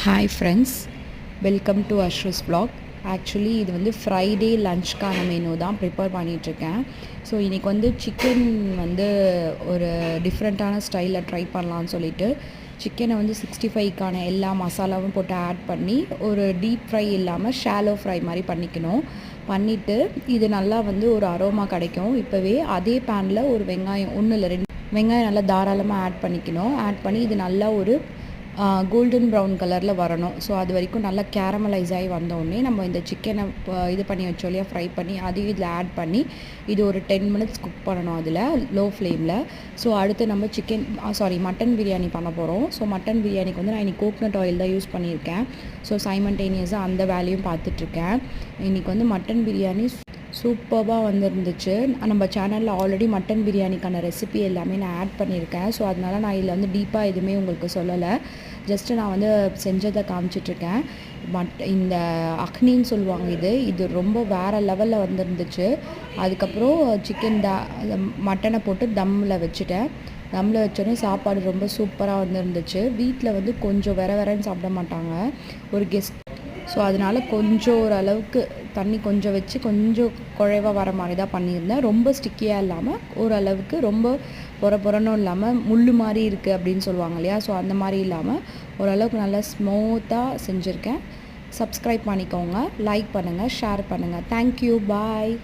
Hi friends, welcome to அஷ்ரூஸ் vlog. Actually இது வந்து ஃப்ரைடே லன்ச்க்கான மெனு தான் ப்ரிப்பேர் பண்ணிகிட்ருக்கேன். ஸோ இன்றைக்கி வந்து சிக்கன் வந்து ஒரு டிஃப்ரெண்ட்டான ஸ்டைலில் ட்ரை பண்ணலான்னு சொல்லிட்டு சிக்கனை வந்து 65க்கான எல்லா மசாலாவும் போட்டு ஆட் பண்ணி ஒரு டீப் ஃப்ரை இல்லாமல் ஷாலோ ஃப்ரை மாதிரி பண்ணிவிட்டு இது நல்லா வந்து ஒரு அரோமா கிடைக்கும். இப்போவே அதே பேனில் ஒரு வெங்காயம் 1 இல்லை 2 வெங்காயம் நல்லா தாராளமாக ஆட் பண்ணிக்கணும். ஆட் பண்ணி இது நல்லா ஒரு கோல்டன் ப்ரௌன் கலரில் வரணும். ஸோ அது வரைக்கும் நல்லா கேரமலைஸ் ஆகி வந்தோடனே நம்ம இந்த சிக்கனை இது பண்ணி வச்சோம் இல்லையா, ஃப்ரை பண்ணி அதையும் இதில் ஆட் பண்ணி இது ஒரு 10 மினிட்ஸ் குக் பண்ணணும் அதில் லோ ஃப்ளேமில். ஸோ அடுத்து நம்ம மட்டன் பிரியாணி பண்ண போகிறோம். ஸோ மட்டன் பிரியாணிக்கு வந்து நான் இன்றைக்கி கோக்னட் ஆயில் தான் யூஸ் பண்ணியிருக்கேன். ஸோ சைமல்டேனியஸாக அந்த வேலையும் பார்த்துட்ருக்கேன். இன்றைக்கி வந்து மட்டன் பிரியாணி சூப்பராக வந்துருந்துச்சு. நம்ம சேனலில் ஆல்ரெடி மட்டன் பிரியாணிக்கான ரெசிபி எல்லாமே நான் ஆட் பண்ணியிருக்கேன். ஸோ அதனால் நான் இதில் வந்து டீப்பாக எதுவுமே உங்களுக்கு சொல்லலை. ஜஸ்ட்டு நான் வந்து செஞ்சதை காமிச்சிட்ருக்கேன். இந்த அக்னின்னு சொல்லுவாங்க, இது ரொம்ப வேறு லெவலில் வந்துருந்துச்சு. அதுக்கப்புறம் மட்டனை போட்டு தம்மில் வச்சுட்டேன். தம்மில் வச்சோடனே சாப்பாடு ரொம்ப சூப்பராக வந்துருந்துச்சு. வீட்டில் வந்து கொஞ்சம் வேறன்னு சாப்பிட மாட்டாங்க, ஒரு கெஸ்ட். ஸோ அதனால் கொஞ்சம் ஓரளவுக்கு தண்ணி கொஞ்சம் வச்சு கொஞ்சம் குழைவாக வர மாதிரி தான் பண்ணியிருந்தேன். ரொம்ப ஸ்டிக்கியாக இல்லாமல் ஓரளவுக்கு ரொம்ப பொறணும் இல்லாமல் முள் மாதிரி இருக்குது அப்படின்னு சொல்லுவாங்க இல்லையா, ஸோ அந்த மாதிரி இல்லாமல் ஓரளவுக்கு நல்லா ஸ்மூத்தாக செஞ்சுருக்கேன். சப்ஸ்கிரைப் பண்ணிக்கோங்க, லைக் பண்ணுங்கள், ஷேர் பண்ணுங்கள். தேங்க்யூ, பாய்.